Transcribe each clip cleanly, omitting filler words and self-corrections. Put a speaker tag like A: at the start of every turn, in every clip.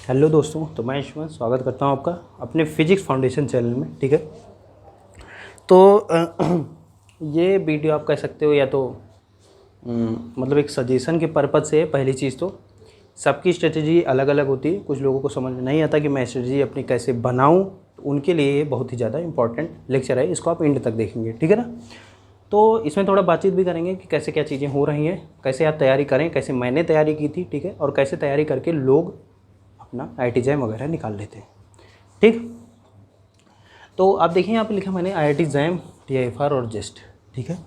A: Hello दोस्तों, तो मैं यशवंत स्वागत करता हूं आपका अपने फिजिक्स फाउंडेशन चैनल में। ठीक है, तो ये वीडियो आप कह सकते हो या तो मतलब एक सजेशन के पर्पज़ से है। पहली चीज़ तो सबकी स्ट्रेटजी अलग अलग होती है, कुछ लोगों को समझ में नहीं आता कि मैं स्ट्रेटजी अपनी कैसे बनाऊं, तो उनके लिए ये बहुत ही ज़्यादा इंपॉर्टेंट लेक्चर है। इसको आप एंड तक देखेंगे, ठीक है ना। तो इसमें थोड़ा बातचीत भी करेंगे कि कैसे क्या चीज़ें हो रही हैं, कैसे आप तैयारी करें, कैसे मैंने तैयारी की थी, ठीक है, और कैसे तैयारी करके लोग अपना IIT जैम वगैरह निकाल लेते हैं। ठीक, तो आप देखिए यहाँ पे लिखा मैंने IIT जैम, TIFR और जेस्ट। ठीक है,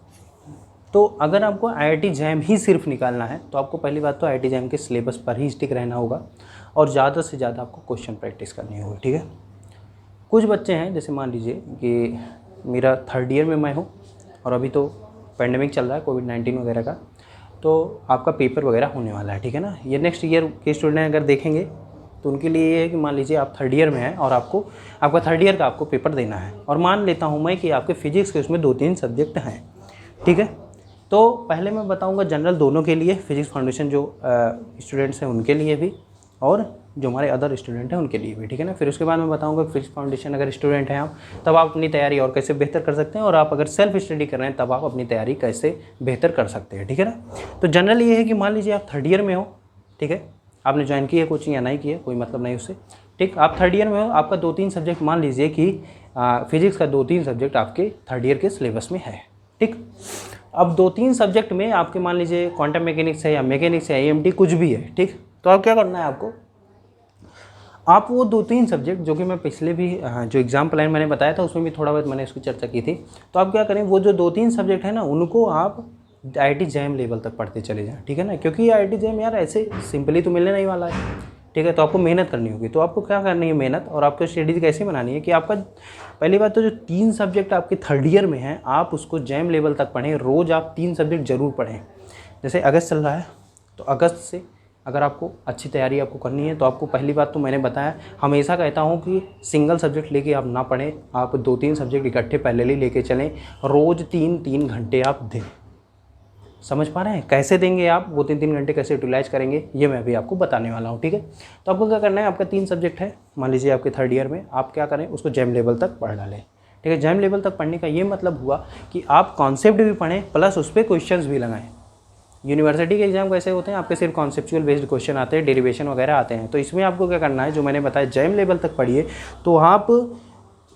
A: तो अगर आपको IIT जैम ही सिर्फ निकालना है तो आपको पहली बात तो IIT जैम के सिलेबस पर ही स्टिक रहना होगा और ज़्यादा से ज़्यादा आपको क्वेश्चन प्रैक्टिस करनी होगी। ठीक है, कुछ बच्चे हैं, जैसे मान लीजिए कि मेरा 3rd ईयर में मैं हूँ और अभी तो पेंडेमिक चल रहा है, कोविड-19 वगैरह का, तो आपका पेपर वगैरह होने वाला है। ठीक है ना, ये नेक्स्ट ईयर के स्टूडेंट अगर देखेंगे तो उनके लिए ये है कि मान लीजिए आप 3rd ईयर में हैं और आपका 3rd ईयर का आपको पेपर देना है, और मान लेता हूँ मैं कि आपके फिजिक्स के उसमें 2-3 सब्जेक्ट हैं। ठीक है, तो पहले मैं बताऊँगा जनरल दोनों के लिए, फिजिक्स फाउंडेशन जो स्टूडेंट्स हैं उनके लिए भी और जो हमारे अदर स्टूडेंट हैं उनके लिए भी। ठीक है ना, फिर उसके बाद मैं बताऊँगा फिजिक्स फाउंडेशन अगर स्टूडेंट हैं आप, तब आप अपनी तैयारी और कैसे बेहतर कर सकते हैं, और आप अगर सेल्फ स्टडी कर रहे हैं तब आप अपनी तैयारी कैसे बेहतर कर सकते हैं। ठीक है ना, तो जनरल ये है कि मान लीजिए आप 3rd ईयर में हो, ठीक है, आपने ज्वाइन की है कोचिंग या नहीं की है, कोई मतलब नहीं उससे। ठीक, आप 3rd ईयर में हो, आपका 2-3 सब्जेक्ट, मान लीजिए कि फिजिक्स का 2-3 सब्जेक्ट आपके 3rd ईयर के सिलेबस में है। ठीक, अब 2-3 सब्जेक्ट में आपके मान लीजिए क्वांटम मैकेनिक्स है या मैकेनिक्स है, AMT कुछ भी है। ठीक, तो आप क्या करना है, आप वो 2-3 सब्जेक्ट जो कि मैं पिछले भी जो एग्ज़ाम प्लान मैंने बताया था उसमें भी थोड़ा बहुत मैंने इसकी चर्चा की थी, तो आप क्या करें, वो जो 2-3 सब्जेक्ट है ना उनको आप IIT जैम लेवल तक पढ़ते चले जाएं। ठीक है ना, क्योंकि ये IIT जैम यार ऐसे सिंपली तो मिलने नहीं वाला है। ठीक है, तो आपको मेहनत करनी होगी। तो आपको क्या करनी है मेहनत, और आपको स्टडी कैसे बनानी है कि आपका पहली बात तो जो 3 सब्जेक्ट आपके 3rd ईयर में हैं आप उसको जैम लेवल तक पढ़ें। रोज़ आप 3 सब्जेक्ट ज़रूर पढ़ें। जैसे अगस्त चल रहा है तो अगस्त से अगर आपको अच्छी तैयारी आपको करनी है तो आपको पहली बात तो मैंने बताया, हमेशा कहता हूँ कि सिंगल सब्जेक्ट लेके आप ना पढ़ें, आप 2-3 सब्जेक्ट इकट्ठे पहले ही लेके चलें। रोज़ 3-3 घंटे आप दें। समझ पा रहे हैं कैसे देंगे आप, वो 3-3 घंटे कैसे यूटिलाइज करेंगे ये मैं अभी आपको बताने वाला हूँ। ठीक है, तो आपको क्या करना है, आपका 3 सब्जेक्ट है मान लीजिए आपके 3rd ईयर में, आप क्या करें उसको जैम लेवल तक पढ़ डालें। ठीक है, जैम लेवल तक पढ़ने का ये मतलब हुआ कि आप कॉन्सेप्ट भी पढ़ें प्लस उस पर क्वेश्चंस भी लगाएं। यूनिवर्सिटी के एग्जाम कैसे होते हैं, आपके सिर्फ कॉन्सेप्चुअल बेस्ड क्वेश्चन आते हैं, डेरिवेशन वगैरह आते हैं। तो इसमें आपको क्या करना है, जो मैंने बताया जैम लेवल तक पढ़िए, तो आप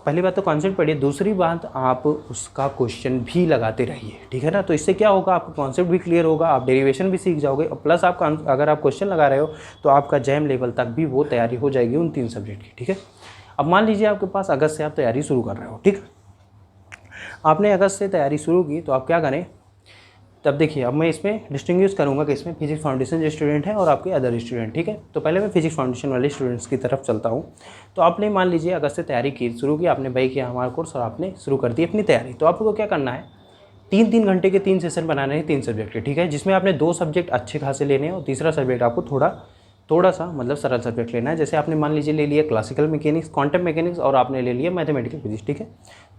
A: पहली बात तो कॉन्सेप्ट पढ़िए, दूसरी बात आप उसका क्वेश्चन भी लगाते रहिए। ठीक है ना, तो इससे क्या होगा, आपका कॉन्सेप्ट भी क्लियर होगा, आप डेरिवेशन भी सीख जाओगे, और प्लस आप अगर आप क्वेश्चन लगा रहे हो तो आपका जैम लेवल तक भी वो तैयारी हो जाएगी उन 3 सब्जेक्ट की। ठीक है, अब मान लीजिए आपके पास अगस्त से आप तैयारी शुरू कर रहे हो। ठीक, आपने अगस्त से तैयारी शुरू की तो आप क्या करें, तब देखिए अब मैं इसमें डिस्टिंग्विश करूंगा कि इसमें फिजिक्स फाउंडेशन जो स्टूडेंट हैं और आपके अदर स्टूडेंट। ठीक है, तो पहले मैं फिजिक्स फाउंडेशन वाले स्टूडेंट्स की तरफ चलता हूं। तो आपने मान लीजिए अगस्त से तैयारी की शुरू की, आपने बाई किया हमारा कोर्स और आपने शुरू कर दी अपनी तैयारी। तो आपको क्या करना है, 3-3 घंटे के 3 सेशन बनाने हैं 3 सब्जेक्ट के। ठीक है, जिसमें आपने 2 सब्जेक्ट अच्छे खासे लेने हैं और तीसरा सब्जेक्ट आपको थोड़ा सा मतलब सरल सब्जेक्ट लेना है। जैसे आपने मान लीजिए ले लिया क्लासिकल मैकेनिक्स, क्वांटम मैकेनिक्स और आपने ले लिया मैथमेटिकल फिजिक्स। ठीक है,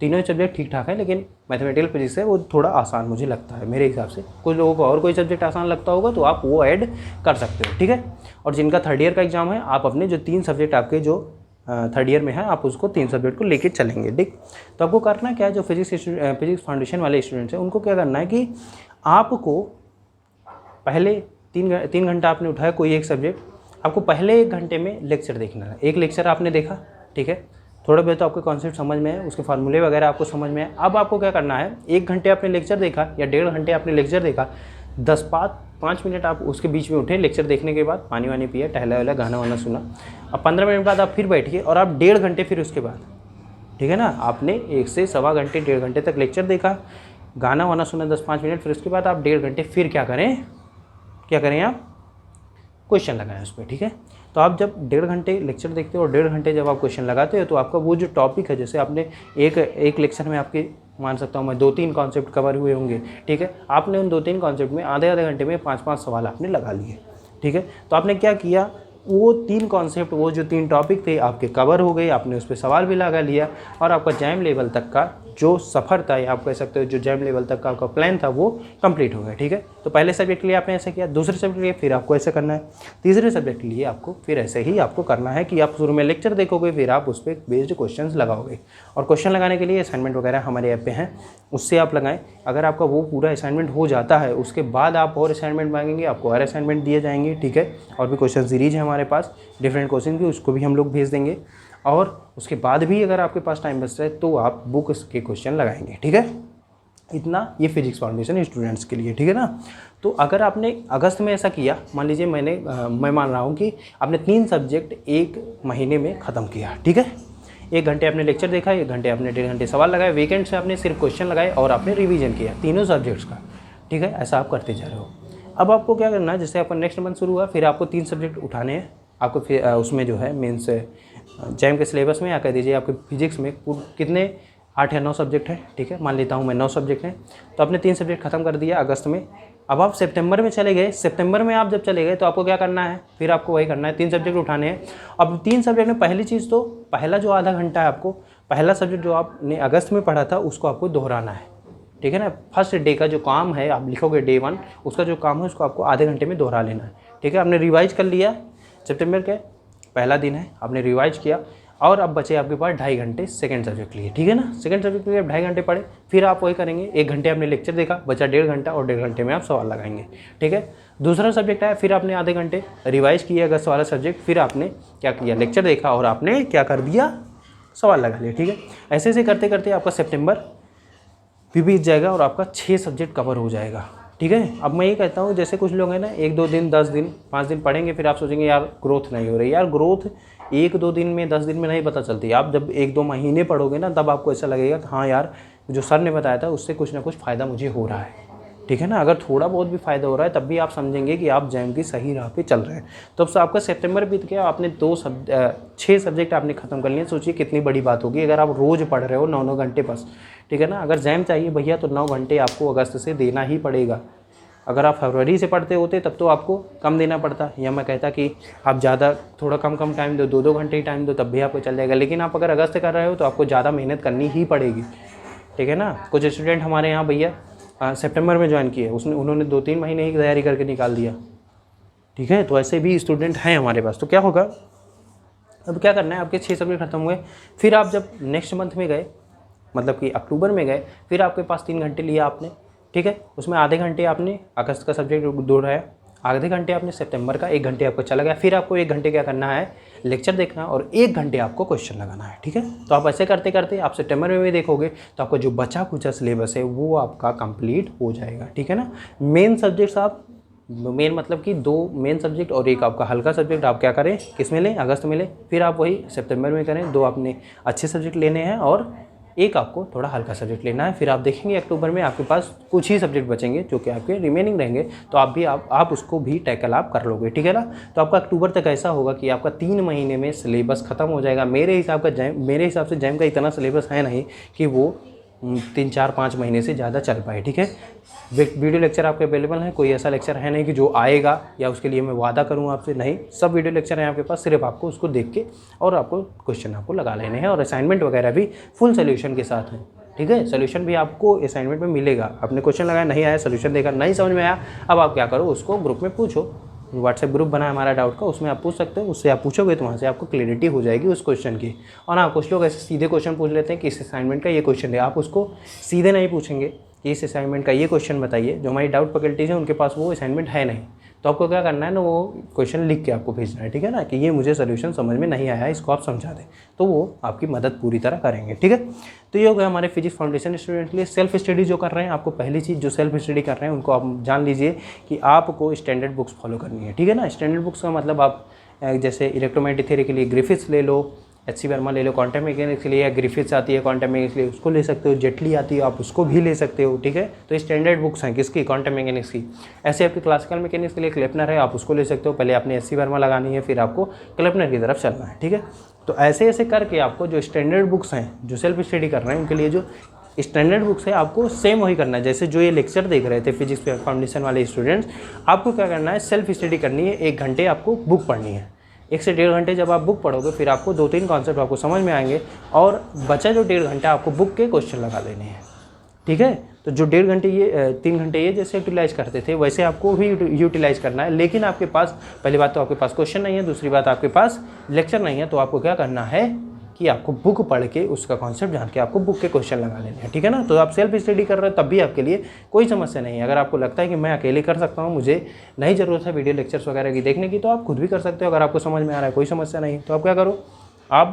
A: तीनों सब्जेक्ट ठीक ठाक है, लेकिन मैथमेटिकल फिजिक्स है वो थोड़ा आसान मुझे लगता है मेरे हिसाब से। कुछ लोगों को और कोई सब्जेक्ट आसान लगता होगा तो आप वो ऐड कर सकते हो। ठीक है, और जिनका 3rd ईयर का एग्जाम है आप अपने जो 3 सब्जेक्ट आपके जो 3rd ईयर में है आप उसको 3 सब्जेक्ट को लेके चलेंगे। ठीक, तो आपको करना क्या है, जो फिजिक्स फाउंडेशन वाले स्टूडेंट्स हैं उनको क्या करना है कि आपको पहले 3 घंटा आपने उठाया कोई एक सब्जेक्ट, आपको पहले 1 घंटे में लेक्चर देखना है। एक लेक्चर आपने देखा, ठीक है, थोड़ा बहुत तो आपके कॉन्सेप्ट समझ में है, उसके फार्मूले वगैरह आपको समझ में है। अब आपको क्या करना है, 1 घंटे आपने लेक्चर देखा या 1.5 घंटे आपने लेक्चर देखा, 5 मिनट आप उसके बीच में उठे लेक्चर देखने के बाद, पानी वानी पिया, टहला वहला, गाना वाना सुना। अब 15 मिनट बाद आप फिर बैठिए और आप 1.5 घंटे फिर उसके बाद, ठीक है ना, आपने 1 से सवा घंटे 1.5 घंटे तक लेक्चर देखा, गाना वाना सुना 10-5 मिनट, फिर उसके बाद आप 1.5 घंटे फिर क्या करें आप क्वेश्चन लगाएं उस पर। ठीक है, तो आप जब 1.5 घंटे लेक्चर देखते हो और 1.5 घंटे जब आप क्वेश्चन लगाते हो तो आपका वो जो टॉपिक है, जैसे आपने एक लेक्चर में आपके मान सकता हूँ मैं 2-3 कॉन्सेप्ट कवर हुए होंगे। ठीक है, आपने उन 2-3 कॉन्सेप्ट में आधे घंटे में 5-5 सवाल आपने लगा लिए। ठीक है, तो आपने क्या किया, वो 3 कॉन्सेप्ट, वो जो 3 टॉपिक थे आपके कवर हो गए, आपने उस पर सवाल भी लगा लिया और आपका जैम लेवल तक का जो सफ़र था या आप कह सकते हो जो जैम लेवल तक का आपका प्लान था वो कंप्लीट हो गया। ठीक है, तो पहले सब्जेक्ट के लिए आपने ऐसे किया, दूसरे सब्जेक्ट के लिए फिर आपको ऐसे करना है, तीसरे सब्जेक्ट के लिए आपको फिर ऐसे ही आपको करना है कि आप शुरू में लेक्चर देखोगे, फिर आप उस पर बेस्ड क्वेश्चन लगाओगे। और क्वेश्चन लगाने के लिए असाइनमेंट वगैरह हमारे ऐप पे हैं, उससे आप लगाएं। अगर आपका वो पूरा असाइनमेंट हो जाता है उसके बाद आप और असाइनमेंट मांगेंगे, आपको और असाइनमेंट दिए जाएंगे। ठीक है, और भी क्वेश्चन सीरीज है हमारे पास डिफरेंट क्वेश्चन की, उसको भी हम लोग भेज देंगे। और उसके बाद भी अगर आपके पास टाइम बचता है तो आप बुक के क्वेश्चन लगाएंगे। ठीक है, इतना ये फिजिक्स फाउंडेशन स्टूडेंट्स के लिए। ठीक है ना, तो अगर आपने अगस्त में ऐसा किया, मान लीजिए मैं मान रहा हूँ कि आपने 3 सब्जेक्ट 1 महीने में ख़त्म किया। ठीक है, 1 घंटे आपने लेक्चर देखा, 1 घंटे आपने 1.5 घंटे सवाल लगाए, वीकेंड से आपने सिर्फ क्वेश्चन लगाए और आपने रिवीजन किया तीनों सब्जेक्ट्स का। ठीक है, ऐसा आप करते जा रहे हो। अब आपको क्या करना है, जैसे आपका नेक्स्ट मंथ शुरू हुआ, फिर आपको 3 सब्जेक्ट उठाने हैं आपको। फिर उसमें जो है मीन्स जैम के सिलेबस में या कह दीजिए आपके फिजिक्स में कितने 8 या 9 सब्जेक्ट हैं। ठीक है, मान लेता हूँ मैं 9 सब्जेक्ट हैं, तो आपने 3 सब्जेक्ट खत्म कर दिया अगस्त में। अब आप सितंबर में चले गए, सितंबर में आप जब चले गए तो आपको क्या करना है, फिर आपको वही करना है, 3 सब्जेक्ट उठाने हैं। अब 3 सब्जेक्ट में पहली चीज़ तो पहला जो आधा घंटा है आपको, पहला सब्जेक्ट जो आपने अगस्त में पढ़ा था उसको आपको दोहराना है। ठीक है ना, फर्स्ट डे का जो काम है आप लिखोगे डे 1, उसका जो काम है उसको आपको आधे घंटे में दोहरा लेना है। ठीक है, आपने रिवाइज कर लिया, सितंबर के पहला दिन है, आपने रिवाइज किया और अब बचे आपके पास 2.5 घंटे सेकंड सब्जेक्ट के लिए। ठीक है ना, सेकंड सब्जेक्ट के लिए 2.5 घंटे पढ़े, फिर आप वही करेंगे, 1 घंटे आपने लेक्चर देखा, बचा 1.5 घंटा और 1.5 घंटे में आप सवाल लगाएंगे। ठीक है, दूसरा सब्जेक्ट आया, फिर आपने आधे घंटे रिवाइज किया अगस्त वाला सब्जेक्ट, फिर आपने क्या किया, लेक्चर देखा और आपने क्या कर दिया, सवाल लगा लिया। ठीक है, ऐसे ऐसे करते करते आपका सितंबर भी बीत जाएगा और आपका 6 सब्जेक्ट कवर हो जाएगा। ठीक है, अब मैं ये कहता हूँ जैसे कुछ लोग हैं ना 1-2 दिन 10 दिन 5 दिन पढ़ेंगे, फिर आप सोचेंगे यार ग्रोथ नहीं हो रही। यार ग्रोथ 1-2 दिन में 10 दिन में नहीं पता चलती। आप जब 1-2 महीने पढ़ोगे ना तब आपको ऐसा लगेगा कि हाँ यार जो सर ने बताया था उससे कुछ ना कुछ फ़ायदा मुझे हो रहा है। ठीक है ना, अगर थोड़ा बहुत भी फ़ायदा हो रहा है तब भी आप समझेंगे कि आप जैम की सही राह पे चल रहे हैं। तो अब आपका सितंबर बीत गया, आपने 6 सब्जेक्ट आपने ख़त्म कर लिए। सोचिए कितनी बड़ी बात होगी अगर आप रोज़ पढ़ रहे हो 9-9 घंटे बस। ठीक है ना, अगर जैम चाहिए भैया तो 9 घंटे आपको अगस्त से देना ही पड़ेगा। अगर आप फरवरी से पढ़ते होते तब तो आपको कम देना पड़ता, या मैं कहता कि आप ज़्यादा थोड़ा कम टाइम दो, 2-2 घंटे ही टाइम दो, तब भी आपको चल जाएगा। लेकिन आप अगर अगस्त से कर रहे हो तो आपको ज़्यादा मेहनत करनी ही पड़ेगी। ठीक है ना, कुछ स्टूडेंट हमारे यहाँ भैया सितंबर में ज्वाइन किए, उन्होंने 2-3 महीने ही तैयारी करके निकाल दिया। ठीक है, तो ऐसे भी स्टूडेंट हैं हमारे पास। तो क्या होगा, अब क्या करना है, आपके 6 सब्जेक्ट खत्म हुए, फिर आप जब नेक्स्ट मंथ में गए मतलब कि अक्टूबर में गए, फिर आपके पास 3 घंटे लिया आपने। ठीक है, उसमें आधे घंटे आपने अगस्त का सब्जेक्ट दोहराया, आधे घंटे आपने सितंबर का, 1 घंटे आपको चला गया। फिर आपको 1 घंटे क्या करना है, लेक्चर देखना और 1 घंटे आपको क्वेश्चन लगाना है। ठीक है, तो आप ऐसे करते करते आप सितंबर में भी देखोगे तो आपको जो बचा कुचा सिलेबस है वो आपका कंप्लीट हो जाएगा। ठीक है ना, मेन सब्जेक्ट्स आप मेन मतलब कि 2 मेन सब्जेक्ट और 1 आपका हल्का सब्जेक्ट आप क्या करें, किस में लें, अगस्त में लें। फिर आप वही सितंबर में करें, 2 आपने अच्छे सब्जेक्ट लेने हैं और 1 आपको थोड़ा हल्का सब्जेक्ट लेना है। फिर आप देखेंगे अक्टूबर में आपके पास कुछ ही सब्जेक्ट बचेंगे जो कि आपके रिमेनिंग रहेंगे, तो आप उसको भी टैकल आप कर लोगे। ठीक है ना, तो आपका अक्टूबर तक ऐसा होगा कि आपका 3 महीने में सिलेबस ख़त्म हो जाएगा। मेरे हिसाब से जैम का इतना सिलेबस है नहीं कि वो 3-4-5 महीने से ज़्यादा चल पाए। ठीक है, वीडियो लेक्चर आपके अवेलेबल हैं, कोई ऐसा लेक्चर है नहीं कि जो आएगा या उसके लिए मैं वादा करूँ आपसे, नहीं, सब वीडियो लेक्चर हैं आपके पास। सिर्फ आपको उसको देख के और आपको क्वेश्चन आपको लगा लेने हैं और असाइनमेंट वगैरह भी फुल सोल्यूशन के साथ है। ठीक है, सोल्यूशन भी आपको असाइनमेंट में मिलेगा। आपने क्वेश्चन लगाया, नहीं आया, सोल्यूशन देखा, नहीं समझ में आया, अब आप क्या करो, उसको ग्रुप में पूछो। व्हाट्सएप ग्रुप बना है हमारा डाउट का, उसमें आप पूछ सकते हो। उससे आप पूछोगे तो वहाँ से आपको क्लैरिटी हो जाएगी उस क्वेश्चन की। और हाँ, कुछ लोग ऐसे सीधे क्वेश्चन पूछ लेते हैं कि इस असाइनमेंट का ये क्वेश्चन है, आप उसको सीधे नहीं पूछेंगे कि इस असाइनमेंट का ये क्वेश्चन बताइए। जो हमारी डाउट फैकल्टीज है उनके पास वो असाइनमेंट है नहीं, तो आपको क्या करना है ना, वो क्वेश्चन लिख के आपको भेजना है। ठीक है ना, कि ये मुझे सोल्यूशन समझ में नहीं आया, इसको आप समझा दें, तो वो आपकी मदद पूरी तरह करेंगे। ठीक है, तो ये हो गया हमारे फिजिक्स फाउंडेशन स्टूडेंट के लिए। सेल्फ स्टडी जो कर रहे हैं, आपको पहली चीज़ जो सेल्फ स्टडी कर रहे हैं उनको आप जान लीजिए कि आपको स्टैंडर्ड बुक्स फॉलो करनी है। ठीक है ना, स्टैंडर्ड बुक्स का मतलब आप जैसे इलेक्ट्रोमैग्नेटिक थ्योरी के लिए ग्रिफिथ्स ले लो, एच.सी. वर्मा ले लो, क्वांटम मैकेनिक्स के लिए ग्रिफिथ्स आती है, क्वांटम मैकेनिक्स के लिए उसको ले सकते हो, जेटली आती है आप उसको भी ले सकते हो। ठीक है, तो स्टैंडर्ड बुक्स हैं किसकी, क्वांटम मैकेनिक्स की। ऐसे आपकी क्लासिकल मैकेनिक्स के लिए क्लेपनर है, आप उसको ले सकते हो। पहले आपने एच.सी. वर्मा लगानी है, फिर आपको क्लेपनर की तरफ चलना है। ठीक है, तो ऐसे ऐसे करके आपको जो स्टैंडर्ड बुक्स हैं, जो सेल्फ स्टडी कर रहे हैं उनके लिए जो स्टैंडर्ड बुक्स है आपको सेम वही करना है। जैसे जो ये लेक्चर देख रहे थे फिजिक्स फाउंडेशन वाले स्टूडेंट्स, आपको क्या करना है, सेल्फ स्टडी करनी है। 1 घंटे आपको बुक पढ़नी है। 1 से 1.5 घंटे जब आप बुक पढ़ोगे फिर आपको 2-3 कॉन्सेप्ट आपको समझ में आएंगे और बचा जो 1.5 घंटा आपको बुक के क्वेश्चन लगा लेने हैं, ठीक है। तो जो 1.5 घंटे ये 3 घंटे ये जैसे यूटिलाइज़ करते थे वैसे आपको भी यूटिलाइज़ करना है। लेकिन आपके पास पहली बात तो आपके पास क्वेश्चन नहीं है, दूसरी बात आपके पास लेक्चर नहीं है, तो आपको क्या करना है कि आपको बुक पढ़ के उसका कॉन्सेप्ट जान के आपको बुक के क्वेश्चन लगा लेने हैं, ठीक है ना। तो आप सेल्फ स्टडी कर रहे हो तब भी आपके लिए कोई समस्या नहीं है। अगर आपको लगता है कि मैं अकेले कर सकता हूँ, मुझे नहीं ज़रूरत है वीडियो लेक्चर्स वगैरह की देखने की, तो आप खुद भी कर सकते हो। अगर आपको समझ में आ रहा है कोई समस्या नहीं, तो आप क्या करो, आप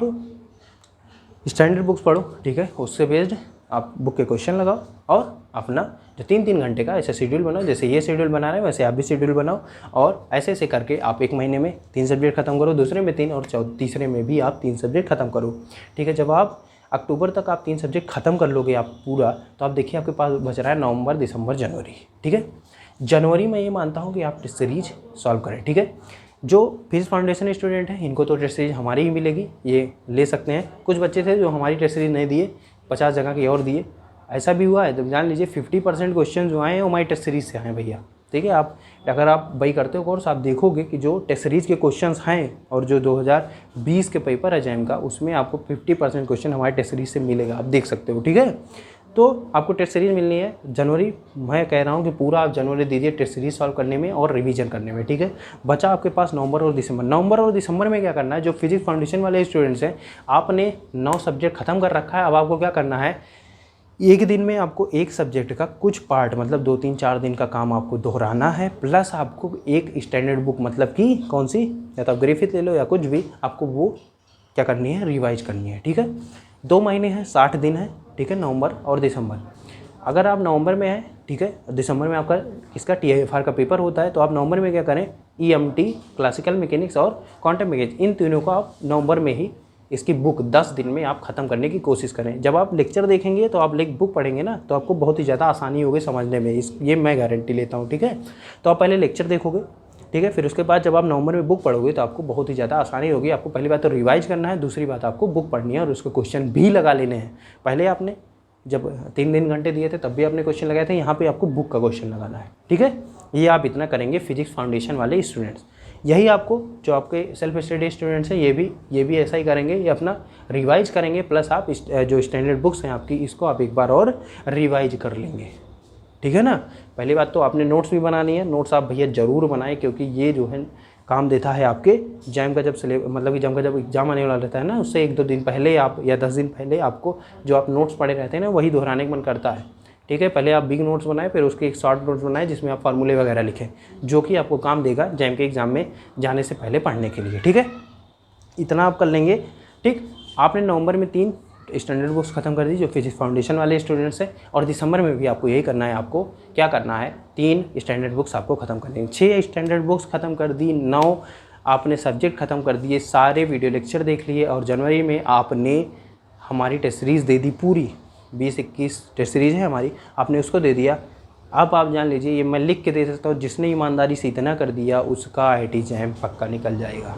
A: स्टैंडर्ड बुक्स पढ़ो, ठीक है। उससे बेस्ड आप बुक के क्वेश्चन लगाओ और अपना जो 3-3 घंटे का ऐसा शेड्यूल बनाओ, जैसे ये शेड्यूल बना रहे हैं वैसे आप भी शेड्यूल बनाओ और ऐसे ऐसे करके आप 1 महीने में 3 सब्जेक्ट खत्म करो, दूसरे में 3 और तीसरे में भी आप 3 सब्जेक्ट खत्म करो, ठीक है। जब आप अक्टूबर तक आप 3 सब्जेक्ट खत्म कर लोगे आप पूरा, तो आप देखिए आपके पास बच रहा है नवंबर, दिसंबर, जनवरी, ठीक है। जनवरी में ये मानता हूँ कि आप टेस्ट सीरीज सॉल्व करें, ठीक है। जो फिजिक्स फाउंडेशन स्टूडेंट हैं इनको तो टेस्ट सीरीज हमारी ही मिलेगी, ये ले सकते हैं। कुछ बच्चे थे जो हमारी टेस्ट सीरीज नहीं दिए, 50 जगह की और दिए, ऐसा भी हुआ है। तो जान लीजिए 50% क्वेश्चन जो आए हैं वो हमारी टेस्ट सीरीज से आए हैं भैया, ठीक है। आप अगर आप वही करते हो कोर्स, आप देखोगे कि जो टेस्ट सीरीज के क्वेश्चंस हैं और जो 2020 के पेपर है जैम का, उसमें आपको 50% क्वेश्चन हमारे टेस्ट सीरीज से मिलेगा, आप देख सकते हो, ठीक है। तो आपको टेस्ट सीरीज मिलनी है जनवरी। मैं कह रहा हूँ कि पूरा आप जनवरी दीजिए टेस्ट सीरीज सॉल्व करने में और रिवीजन करने में, ठीक है। बचा आपके पास नवंबर और दिसंबर। नवंबर और दिसंबर में क्या करना है, जो फिजिक्स फाउंडेशन वाले स्टूडेंट्स हैं, आपने 9 सब्जेक्ट खत्म कर रखा है। अब आपको क्या करना है, एक दिन में आपको एक सब्जेक्ट का कुछ पार्ट, मतलब 2-3-4 दिन का काम आपको दोहराना है, प्लस आपको एक स्टैंडर्ड बुक, मतलब कि कौन सी, या तो आप ग्रिफिथ ले लो या कुछ भी, आपको वो क्या करनी है, रिवाइज करनी है, ठीक है। 2 महीने हैं, 60 दिन है, ठीक है, नवंबर और दिसंबर। अगर आप नवंबर में हैं, ठीक है, दिसंबर में आपका इसका TIFR का पेपर होता है, तो आप नवंबर में क्या करें, EMT, क्लासिकल मैकेनिक्स और क्वांटम मैकेनिक्स, इन तीनों को आप नवंबर में ही इसकी बुक 10 दिन में आप ख़त्म करने की कोशिश करें। जब आप लेक्चर देखेंगे तो आप बुक पढ़ेंगे ना, तो आपको बहुत ही ज़्यादा आसानी होगी समझने में, ये मैं गारंटी लेता हूँ, ठीक है। तो आप पहले लेक्चर देखोगे, ठीक है, फिर उसके बाद जब आप नवंबर में बुक पढ़ोगे तो आपको बहुत ही ज़्यादा आसानी होगी। आपको पहली बात तो रिवाइज करना है, दूसरी बात आपको बुक पढ़नी है और उसके क्वेश्चन भी लगा लेने हैं। पहले आपने जब 3 घंटे दिए थे तब भी आपने क्वेश्चन लगाए थे, यहाँ पे आपको बुक का क्वेश्चन लगाना है, ठीक है। ये आप इतना करेंगे फिजिक्स फाउंडेशन वाले स्टूडेंट्स। यही आपको जो आपके सेल्फ स्टडी स्टूडेंट्स हैं ये भी ऐसा ही करेंगे, ये अपना रिवाइज करेंगे, प्लस आप जो स्टैंडर्ड बुक्स हैं आपकी, इसको आप एक बार और रिवाइज कर लेंगे, ठीक है ना। पहली बात तो आपने नोट्स भी बनानी है, नोट्स आप भैया ज़रूर बनाएं, क्योंकि ये जो है काम देता है आपके जैम का, जब मतलब कि जैम का जब एग्जाम आने वाला रहता है ना, उससे 1-2 दिन पहले आप या 10 दिन पहले आपको जो आप नोट्स पढ़े रहते हैं ना, वही दोहराने का मन करता है, ठीक है। पहले आप बिग नोट्स बनाएं, फिर उसके एक शॉर्ट नोट्स बनाएं जिसमें आप फार्मूले वगैरह लिखें, जो कि आपको काम देगा जैम के एग्ज़ाम में जाने से पहले पढ़ने के लिए, ठीक है। इतना आप कर लेंगे, ठीक। आपने नवंबर में 3 स्टैंडर्ड बुक्स खत्म कर दी जो फिजिक्स फाउंडेशन वाले स्टूडेंट्स हैं, और दिसंबर में भी आपको यही करना है। आपको क्या करना है, 3 स्टैंडर्ड बुक्स आपको ख़त्म करनी है। 6 स्टैंडर्ड बुक्स ख़त्म कर दी, 9 आपने सब्जेक्ट ख़त्म कर दिए, सारे वीडियो लेक्चर देख लिए, और जनवरी में आपने हमारी टेस्ट सीरीज़ दे दी पूरी, 20-21 टेस्ट सीरीज़ है हमारी, आपने उसको दे दिया। अब आप जान लीजिए, ये मैं लिख के दे सकता हूँ, जिसने ईमानदारी से इतना कर दिया उसका IIT जैम पक्का निकल जाएगा,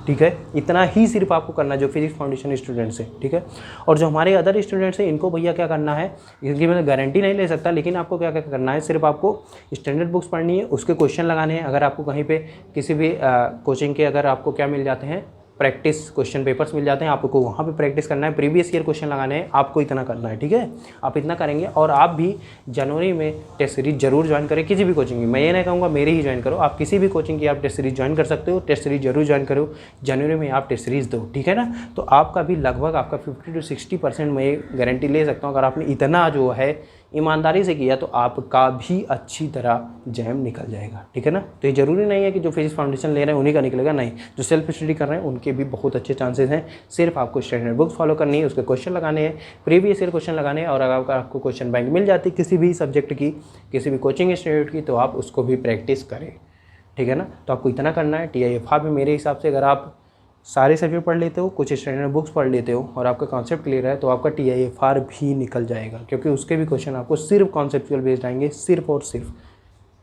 A: ठीक है। इतना ही सिर्फ आपको करना है जो फिजिक्स फाउंडेशन स्टूडेंट्स हैं, ठीक है। और जो हमारे अदर स्टूडेंट्स हैं इनको भैया क्या करना है, इसकी मैं गारंटी नहीं ले सकता, लेकिन आपको क्या क्या करना है, सिर्फ आपको स्टैंडर्ड बुक्स पढ़नी है, उसके क्वेश्चन लगाने हैं। अगर आपको कहीं पे किसी भी कोचिंग के अगर आपको क्या मिल जाते हैं, प्रैक्टिस क्वेश्चन पेपर्स मिल जाते हैं, आपको वहाँ पे प्रैक्टिस करना है, प्रीवियस ईयर क्वेश्चन लगाने हैं, आपको इतना करना है, ठीक है। आप इतना करेंगे, और आप भी जनवरी में टेस्ट सीरीज जरूर ज्वाइन करें, किसी भी कोचिंग की। मैं ये नहीं कहूँगा मेरे ही ज्वाइन करो, आप किसी भी कोचिंग की आप टेस्ट सीरीज ज्वाइन कर सकते हो। टेस्ट सीरीज जरूर ज्वाइन करो, जनवरी में आप टेस्ट सीरीज दो, ठीक है ना। तो आपका भी लगभग आपका 50 से 60% मैं गारंटी ले सकता हूँ, अगर आपने इतना जो है ईमानदारी से किया तो आपका भी अच्छी तरह जैम निकल जाएगा, ठीक है ना। तो ये ज़रूरी नहीं है कि जो फिजिक्स फाउंडेशन ले रहे हैं उन्हीं का निकलेगा, नहीं, जो सेल्फ स्टडी कर रहे हैं उनके भी बहुत अच्छे चांसेस हैं। सिर्फ आपको स्टैंडर्ड बुक्स फॉलो करनी है, उसके क्वेश्चन लगाने हैं, प्रीवियस ईयर क्वेश्चन लगाने हैं, और अगर आपको क्वेश्चन बैंक मिल जाती है किसी भी सब्जेक्ट की, किसी भी कोचिंग इंस्टीट्यूट की, तो आप उसको भी प्रैक्टिस करें, ठीक है ना। तो आपको इतना करना है। TIFR भी मेरे हिसाब से अगर आप सारे सब्जेक्ट पढ़ लेते हो, कुछ स्टैंडर्ड बुक्स पढ़ लेते हो, और आपका कॉन्सेप्ट क्लियर है, तो आपका TIFR भी निकल जाएगा, क्योंकि उसके भी क्वेश्चन आपको सिर्फ कॉन्सेप्चुअल बेस्ड आएंगे, सिर्फ और सिर्फ,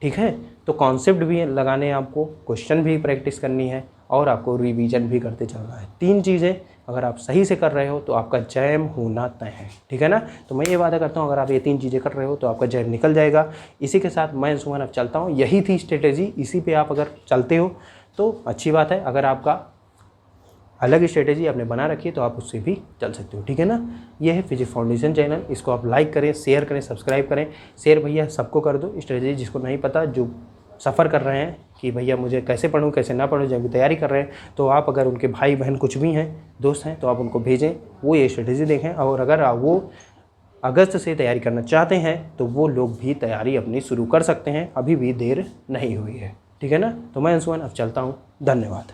A: ठीक है। तो कॉन्सेप्ट भी लगाने हैं आपको, क्वेश्चन भी प्रैक्टिस करनी है, और आपको रिवीजन भी करते चलना है। 3 चीज़ें अगर आप सही से कर रहे हो तो आपका जैम होना तय है, ठीक है ना। तो मैं ये वादा करता हूँ, अगर आप ये 3 चीज़ें कर रहे हो तो आपका जैम निकल जाएगा। इसी के साथ मैं सुमन अब चलता हूँ, यही थी स्ट्रेटेजी, इसी पे आप अगर चलते हो तो अच्छी बात है। अगर आपका अलग स्ट्रेटेजी आपने बना रखी है तो आप उससे भी चल सकते हो, ठीक है ना। ये है फिजिक्स फाउंडेशन चैनल, इसको आप लाइक करें, शेयर करें, सब्सक्राइब करें। शेयर भैया सबको कर दो, स्ट्रेटेजी जिसको नहीं पता, जो सफ़र कर रहे हैं कि भैया मुझे कैसे पढूं कैसे ना पढूं, जब तैयारी कर रहे हैं, तो आप अगर उनके भाई बहन कुछ भी हैं, दोस्त हैं, तो आप उनको भेजें, वो ये स्ट्रेटेजी देखें। और अगर वो अगस्त से तैयारी करना चाहते हैं तो वो लोग भी तैयारी अपनी शुरू कर सकते हैं, अभी भी देर नहीं हुई है, ठीक है ना। तो मैं अंशुमन अब चलता हूँ, धन्यवाद।